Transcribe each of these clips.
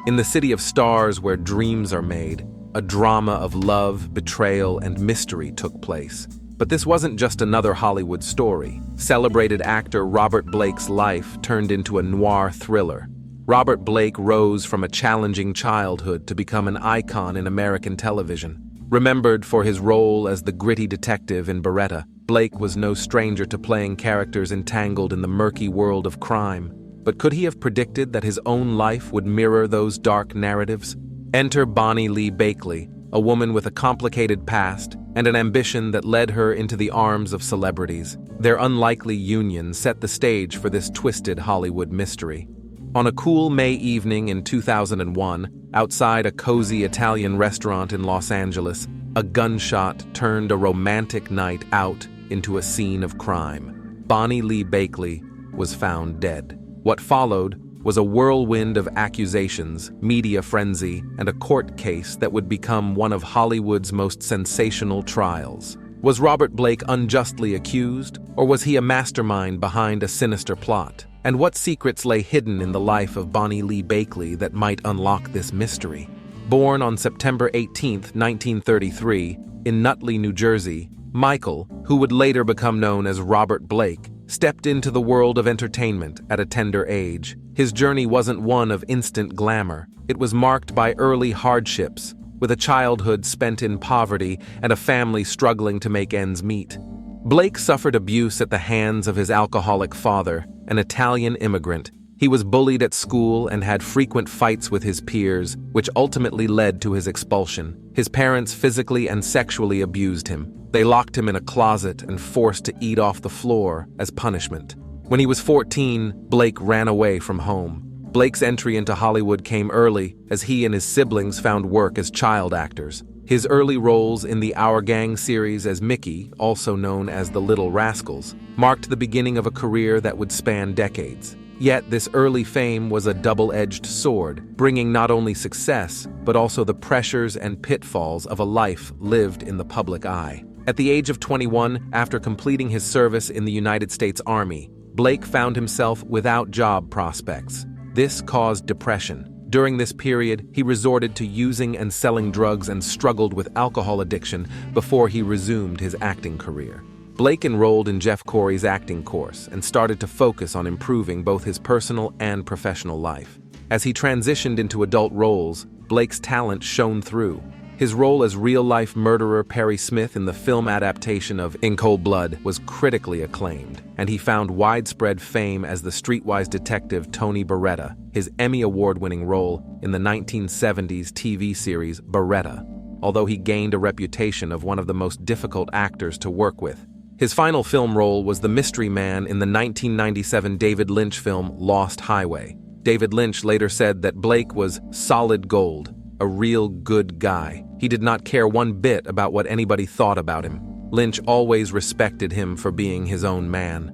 In the city of stars where dreams are made, a drama of love, betrayal, and mystery took place. But this wasn't just another Hollywood story. Celebrated actor Robert Blake's life turned into a noir thriller. Robert Blake rose from a challenging childhood to become an icon in American television. Remembered for his role as the gritty detective in Beretta, Blake was no stranger to playing characters entangled in the murky world of crime. But could he have predicted that his own life would mirror those dark narratives? Enter Bonnie Lee Bakley, a woman with a complicated past and an ambition that led her into the arms of celebrities. Their unlikely union set the stage for this twisted Hollywood mystery. On a cool May evening in 2001, outside a cozy Italian restaurant in Los Angeles, a gunshot turned a romantic night out into a scene of crime. Bonnie Lee Bakley was found dead. What followed was a whirlwind of accusations, media frenzy, and a court case that would become one of Hollywood's most sensational trials. Was Robert Blake unjustly accused, or was he a mastermind behind a sinister plot? And what secrets lay hidden in the life of Bonnie Lee Bakley that might unlock this mystery? Born on September 18, 1933, in Nutley, New Jersey, Michael, who would later become known as Robert Blake, stepped into the world of entertainment at a tender age. His journey wasn't one of instant glamour. It was marked by early hardships, with a childhood spent in poverty and a family struggling to make ends meet. Blake suffered abuse at the hands of his alcoholic father, an Italian immigrant. He was bullied at school and had frequent fights with his peers, which ultimately led to his expulsion. His parents physically and sexually abused him. They locked him in a closet and forced to eat off the floor as punishment. When he was 14, Blake ran away from home. Blake's entry into Hollywood came early, as he and his siblings found work as child actors. His early roles in the Our Gang series as Mickey, also known as the Little Rascals, marked the beginning of a career that would span decades. Yet this early fame was a double-edged sword, bringing not only success, but also the pressures and pitfalls of a life lived in the public eye. At the age of 21, after completing his service in the United States Army, Blake found himself without job prospects. This caused depression. During this period, he resorted to using and selling drugs and struggled with alcohol addiction before he resumed his acting career. Blake enrolled in Jeff Corey's acting course and started to focus on improving both his personal and professional life. As he transitioned into adult roles, Blake's talent shone through. His role as real-life murderer Perry Smith in the film adaptation of In Cold Blood was critically acclaimed, and he found widespread fame as the streetwise detective Tony Beretta, his Emmy Award-winning role in the 1970s TV series Beretta, although he gained a reputation of one of the most difficult actors to work with. His final film role was the mystery man in the 1997 David Lynch film Lost Highway. David Lynch later said that Blake was solid gold, a real good guy. He did not care one bit about what anybody thought about him. Lynch always respected him for being his own man.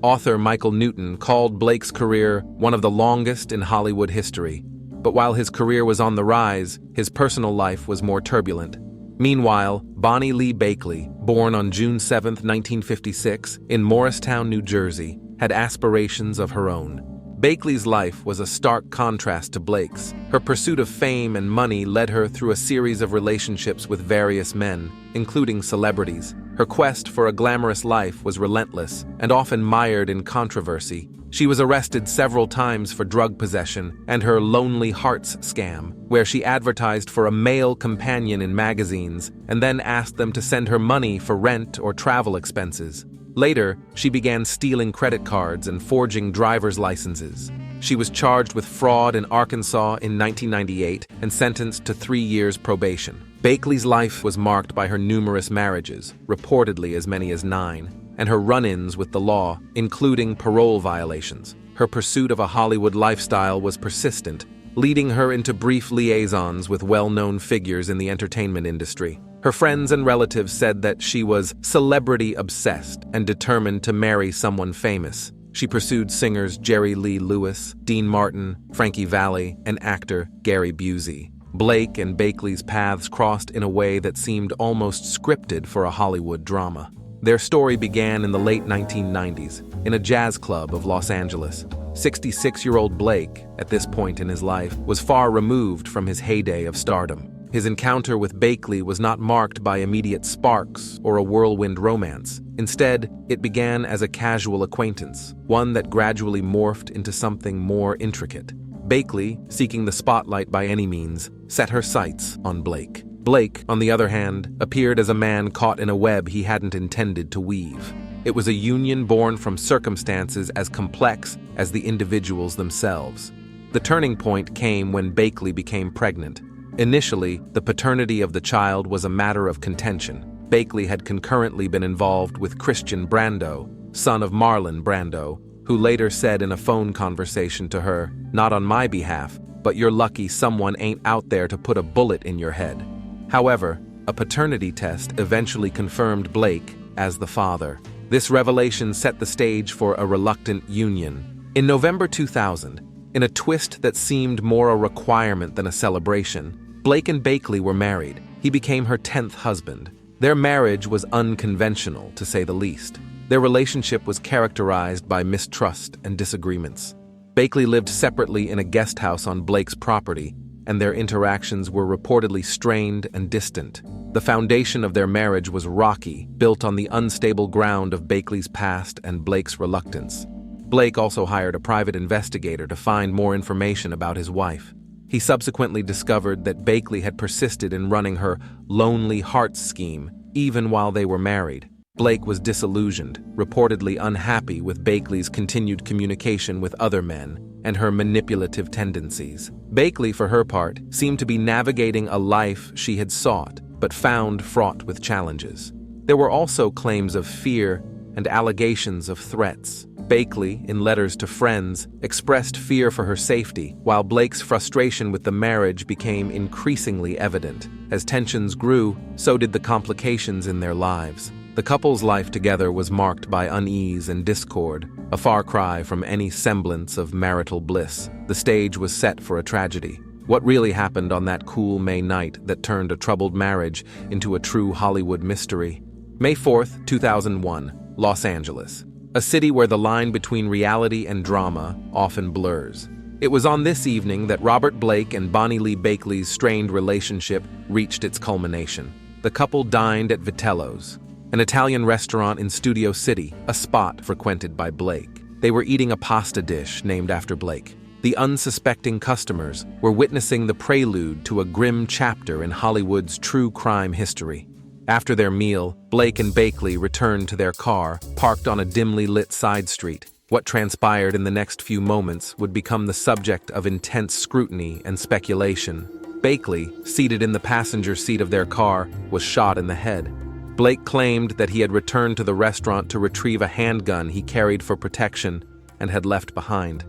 Author Michael Newton called Blake's career one of the longest in Hollywood history. But while his career was on the rise, his personal life was more turbulent. Meanwhile, Bonnie Lee Bakley, born on June 7, 1956, in Morristown, New Jersey, had aspirations of her own. Bakley's life was a stark contrast to Blake's. Her pursuit of fame and money led her through a series of relationships with various men, including celebrities. Her quest for a glamorous life was relentless and often mired in controversy. She was arrested several times for drug possession and her Lonely Hearts scam, where she advertised for a male companion in magazines and then asked them to send her money for rent or travel expenses. Later, she began stealing credit cards and forging driver's licenses. She was charged with fraud in Arkansas in 1998 and sentenced to 3 years probation. Bakley's life was marked by her numerous marriages, reportedly as many as 9, and her run-ins with the law, including parole violations. Her pursuit of a Hollywood lifestyle was persistent, leading her into brief liaisons with well-known figures in the entertainment industry. Her friends and relatives said that she was celebrity-obsessed and determined to marry someone famous. She pursued singers Jerry Lee Lewis, Dean Martin, Frankie Valli, and actor Gary Busey. Blake and Bakley's paths crossed in a way that seemed almost scripted for a Hollywood drama. Their story began in the late 1990s in a jazz club of Los Angeles. 66-year-old Blake, at this point in his life, was far removed from his heyday of stardom. His encounter with Bakley was not marked by immediate sparks or a whirlwind romance. Instead, it began as a casual acquaintance, one that gradually morphed into something more intricate. Bakley, seeking the spotlight by any means, set her sights on Blake. Blake, on the other hand, appeared as a man caught in a web he hadn't intended to weave. It was a union born from circumstances as complex as the individuals themselves. The turning point came when Bakley became pregnant. Initially, the paternity of the child was a matter of contention. Bakley had concurrently been involved with Christian Brando, son of Marlon Brando, who later said in a phone conversation to her, "Not on my behalf, but you're lucky someone ain't out there to put a bullet in your head." However, a paternity test eventually confirmed Blake as the father. This revelation set the stage for a reluctant union. In November 2000, in a twist that seemed more a requirement than a celebration, Blake and Bakley were married. He became her 10th husband. Their marriage was unconventional, to say the least. Their relationship was characterized by mistrust and disagreements. Bakley lived separately in a guest house on Blake's property, and their interactions were reportedly strained and distant. The foundation of their marriage was rocky, built on the unstable ground of Bakley's past and Blake's reluctance. Blake also hired a private investigator to find more information about his wife. He subsequently discovered that Bakley had persisted in running her Lonely Hearts scheme, even while they were married. Blake was disillusioned, reportedly unhappy with Bakley's continued communication with other men and her manipulative tendencies. Bakley, for her part, seemed to be navigating a life she had sought, but found fraught with challenges. There were also claims of fear and allegations of threats. Bakley, in letters to friends, expressed fear for her safety, while Blake's frustration with the marriage became increasingly evident. As tensions grew, so did the complications in their lives. The couple's life together was marked by unease and discord, a far cry from any semblance of marital bliss. The stage was set for a tragedy. What really happened on that cool May night that turned a troubled marriage into a true Hollywood mystery? May 4th, 2001, Los Angeles. A city where the line between reality and drama often blurs. It was on this evening that Robert Blake and Bonnie Lee Bakley's strained relationship reached its culmination. The couple dined at Vitello's, an Italian restaurant in Studio City, a spot frequented by Blake. They were eating a pasta dish named after Blake. The unsuspecting customers were witnessing the prelude to a grim chapter in Hollywood's true crime history. After their meal, Blake and Bakley returned to their car, parked on a dimly lit side street. What transpired in the next few moments would become the subject of intense scrutiny and speculation. Bakley, seated in the passenger seat of their car, was shot in the head. Blake claimed that he had returned to the restaurant to retrieve a handgun he carried for protection and had left behind.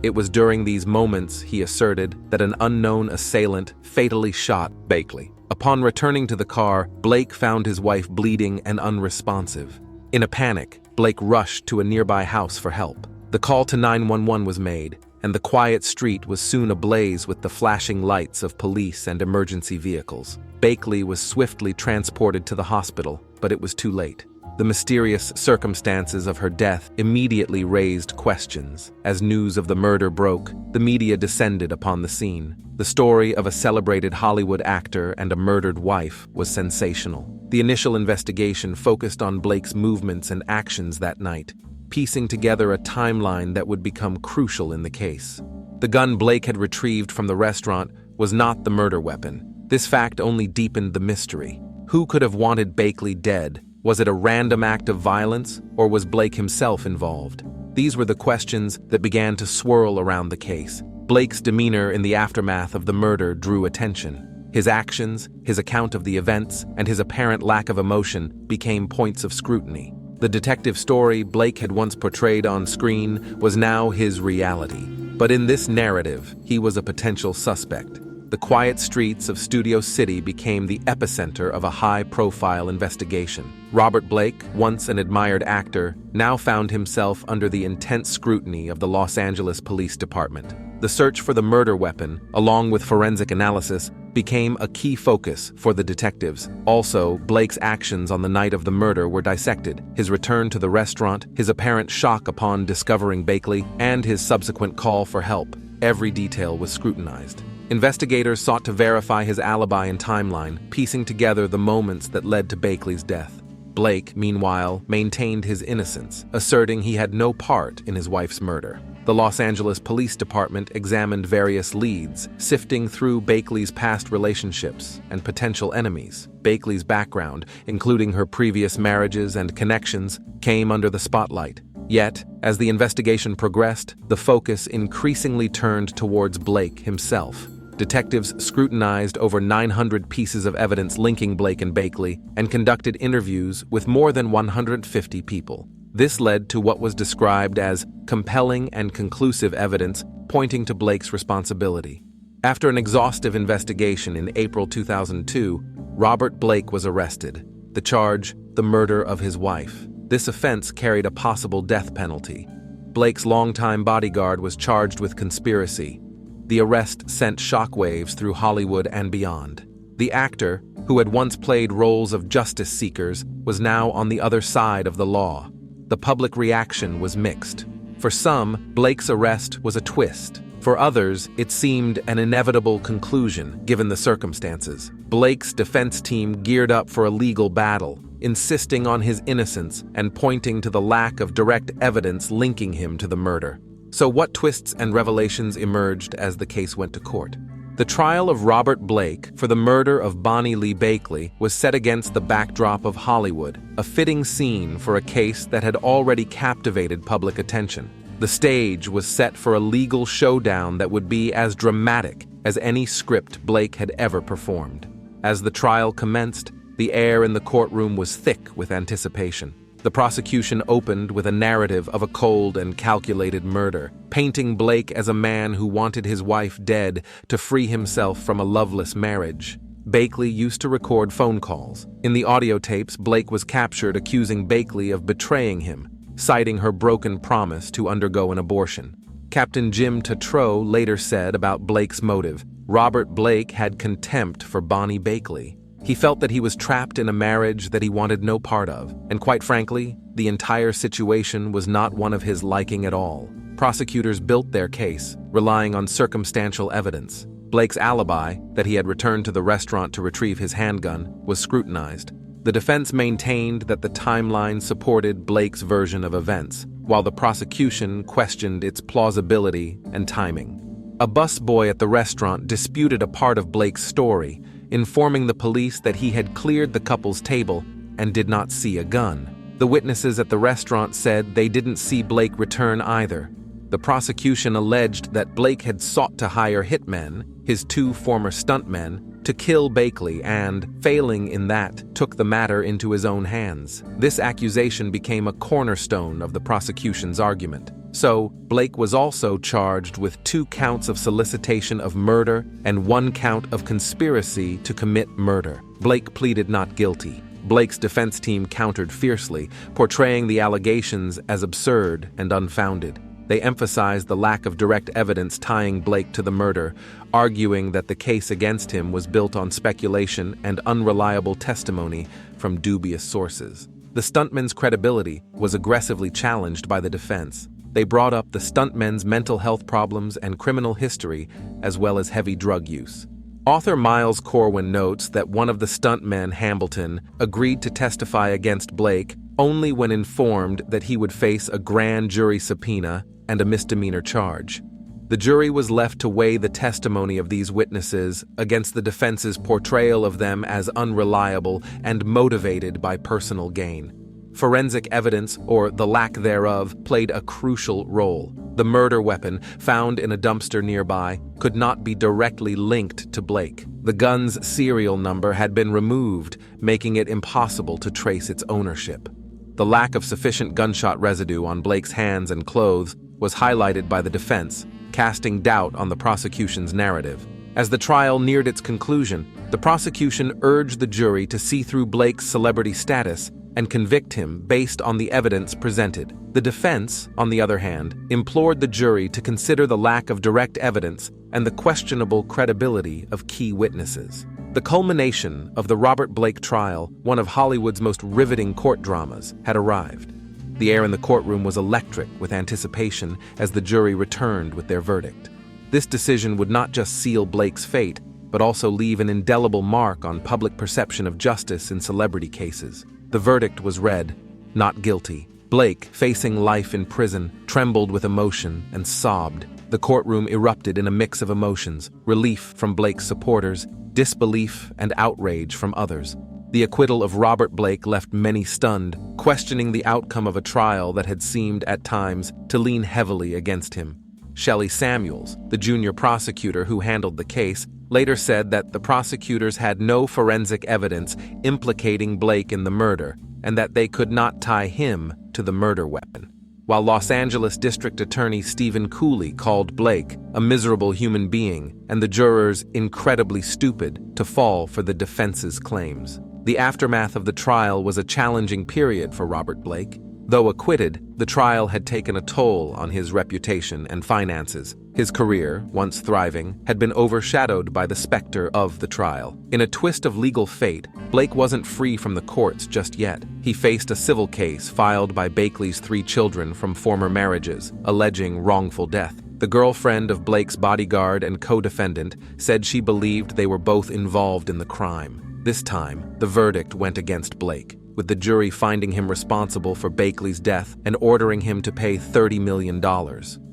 It was during these moments, he asserted, that an unknown assailant fatally shot Bakley. Upon returning to the car, Blake found his wife bleeding and unresponsive. In a panic, Blake rushed to a nearby house for help. The call to 911 was made, and the quiet street was soon ablaze with the flashing lights of police and emergency vehicles. Bakley was swiftly transported to the hospital, but it was too late. The mysterious circumstances of her death immediately raised questions. As news of the murder broke, the media descended upon the scene. The story of a celebrated Hollywood actor and a murdered wife was sensational. The initial investigation focused on Blake's movements and actions that night, piecing together a timeline that would become crucial in the case. The gun Blake had retrieved from the restaurant was not the murder weapon. This fact only deepened the mystery. Who could have wanted Bakley dead? Was it a random act of violence, or was Blake himself involved? These were the questions that began to swirl around the case. Blake's demeanor in the aftermath of the murder drew attention. His actions, his account of the events, and his apparent lack of emotion became points of scrutiny. The detective story Blake had once portrayed on screen was now his reality. But in this narrative, he was a potential suspect. The quiet streets of Studio City became the epicenter of a high-profile investigation. Robert Blake, once an admired actor, now found himself under the intense scrutiny of the Los Angeles Police Department. The search for the murder weapon, along with forensic analysis, became a key focus for the detectives. Also, Blake's actions on the night of the murder were dissected. His return to the restaurant, his apparent shock upon discovering Bakley, and his subsequent call for help. Every detail was scrutinized. Investigators sought to verify his alibi and timeline, piecing together the moments that led to Bakley's death. Blake, meanwhile, maintained his innocence, asserting he had no part in his wife's murder. The Los Angeles Police Department examined various leads, sifting through Bakley's past relationships and potential enemies. Bakley's background, including her previous marriages and connections, came under the spotlight. Yet, as the investigation progressed, the focus increasingly turned towards Blake himself. Detectives scrutinized over 900 pieces of evidence linking Blake and Bakley and conducted interviews with more than 150 people. This led to what was described as compelling and conclusive evidence pointing to Blake's responsibility. After an exhaustive investigation in April 2002, Robert Blake was arrested. The charge, the murder of his wife. This offense carried a possible death penalty. Blake's longtime bodyguard was charged with conspiracy. The arrest sent shockwaves through Hollywood and beyond. The actor, who had once played roles of justice seekers, was now on the other side of the law. The public reaction was mixed. For some, Blake's arrest was a twist. For others, it seemed an inevitable conclusion, given the circumstances. Blake's defense team geared up for a legal battle, insisting on his innocence and pointing to the lack of direct evidence linking him to the murder. So what twists and revelations emerged as the case went to court? The trial of Robert Blake for the murder of Bonnie Lee Bakley was set against the backdrop of Hollywood, a fitting scene for a case that had already captivated public attention. The stage was set for a legal showdown that would be as dramatic as any script Blake had ever performed. As the trial commenced, the air in the courtroom was thick with anticipation. The prosecution opened with a narrative of a cold and calculated murder, painting Blake as a man who wanted his wife dead to free himself from a loveless marriage. Bakley used to record phone calls. In the audio tapes, Blake was captured accusing Bakley of betraying him, citing her broken promise to undergo an abortion. Captain Jim Tatreau later said about Blake's motive, Robert Blake had contempt for Bonnie Bakley. He felt that he was trapped in a marriage that he wanted no part of, and quite frankly, the entire situation was not one of his liking at all. Prosecutors built their case, relying on circumstantial evidence. Blake's alibi, that he had returned to the restaurant to retrieve his handgun, was scrutinized. The defense maintained that the timeline supported Blake's version of events, while the prosecution questioned its plausibility and timing. A busboy at the restaurant disputed a part of Blake's story, informing the police that he had cleared the couple's table and did not see a gun. The witnesses at the restaurant said they didn't see Blake return either. The prosecution alleged that Blake had sought to hire hitmen, his two former stuntmen, to kill Bakley and, failing in that, took the matter into his own hands. This accusation became a cornerstone of the prosecution's argument. So, Blake was also charged with 2 counts of solicitation of murder and 1 count of conspiracy to commit murder. Blake pleaded not guilty. Blake's defense team countered fiercely, portraying the allegations as absurd and unfounded. They emphasized the lack of direct evidence tying Blake to the murder, arguing that the case against him was built on speculation and unreliable testimony from dubious sources. The stuntman's credibility was aggressively challenged by the defense. They brought up the stuntmen's mental health problems and criminal history, as well as heavy drug use. Author Miles Corwin notes that one of the stuntmen, Hambleton, agreed to testify against Blake only when informed that he would face a grand jury subpoena and a misdemeanor charge. The jury was left to weigh the testimony of these witnesses against the defense's portrayal of them as unreliable and motivated by personal gain. Forensic evidence, or the lack thereof, played a crucial role. The murder weapon, found in a dumpster nearby, could not be directly linked to Blake. The gun's serial number had been removed, making it impossible to trace its ownership. The lack of sufficient gunshot residue on Blake's hands and clothes was highlighted by the defense, casting doubt on the prosecution's narrative. As the trial neared its conclusion, the prosecution urged the jury to see through Blake's celebrity status and convict him based on the evidence presented. The defense, on the other hand, implored the jury to consider the lack of direct evidence and the questionable credibility of key witnesses. The culmination of the Robert Blake trial, one of Hollywood's most riveting court dramas, had arrived. The air in the courtroom was electric with anticipation as the jury returned with their verdict. This decision would not just seal Blake's fate, but also leave an indelible mark on public perception of justice in celebrity cases. The verdict was read, not guilty. Blake, facing life in prison, trembled with emotion and sobbed. The courtroom erupted in a mix of emotions, relief from Blake's supporters, disbelief and outrage from others. The acquittal of Robert Blake left many stunned, questioning the outcome of a trial that had seemed, at times, to lean heavily against him. Shelley Samuels, the junior prosecutor who handled the case, later said that the prosecutors had no forensic evidence implicating Blake in the murder, and that they could not tie him to the murder weapon. While Los Angeles District Attorney Stephen Cooley called Blake a miserable human being and the jurors incredibly stupid to fall for the defense's claims. The aftermath of the trial was a challenging period for Robert Blake. Though acquitted, the trial had taken a toll on his reputation and finances. His career, once thriving, had been overshadowed by the specter of the trial. In a twist of legal fate, Blake wasn't free from the courts just yet. He faced a civil case filed by Bakley's 3 children from former marriages, alleging wrongful death. The girlfriend of Blake's bodyguard and co-defendant said she believed they were both involved in the crime. This time, the verdict went against Blake, with the jury finding him responsible for Bakley's death and ordering him to pay $30 million.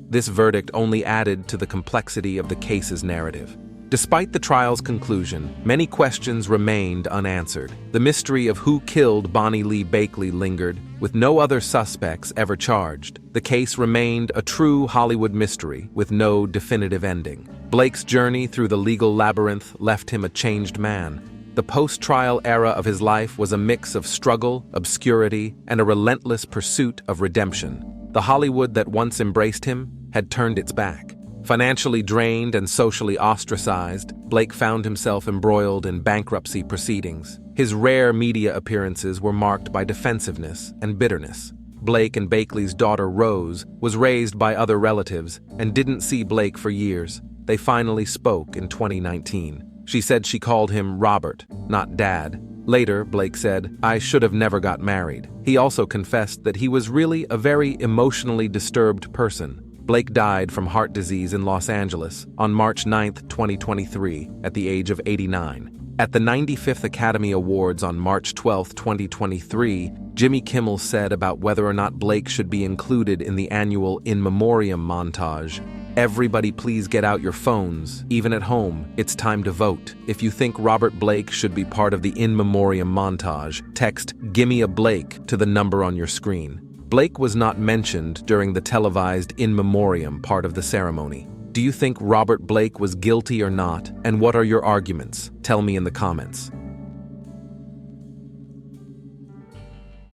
This verdict only added to the complexity of the case's narrative. Despite the trial's conclusion, many questions remained unanswered. The mystery of who killed Bonnie Lee Bakley lingered, with no other suspects ever charged. The case remained a true Hollywood mystery with no definitive ending. Blake's journey through the legal labyrinth left him a changed man. The post-trial era of his life was a mix of struggle, obscurity, and a relentless pursuit of redemption. The Hollywood that once embraced him had turned its back. Financially drained and socially ostracized, Blake found himself embroiled in bankruptcy proceedings. His rare media appearances were marked by defensiveness and bitterness. Blake and Bakley's daughter Rose was raised by other relatives and didn't see Blake for years. They finally spoke in 2019. She said she called him Robert, not Dad. Later, Blake said, "I should have never got married." He also confessed that he was really a very emotionally disturbed person. Blake died from heart disease in Los Angeles on March 9, 2023, at the age of 89. At the 95th Academy Awards on March 12, 2023, Jimmy Kimmel said about whether or not Blake should be included in the annual In Memoriam montage, "Everybody please get out your phones, even at home, it's time to vote. If you think Robert Blake should be part of the In Memoriam montage, text Gimme a Blake to the number on your screen." Blake was not mentioned during the televised In Memoriam part of the ceremony. Do you think Robert Blake was guilty or not, and what are your arguments? Tell me in the comments.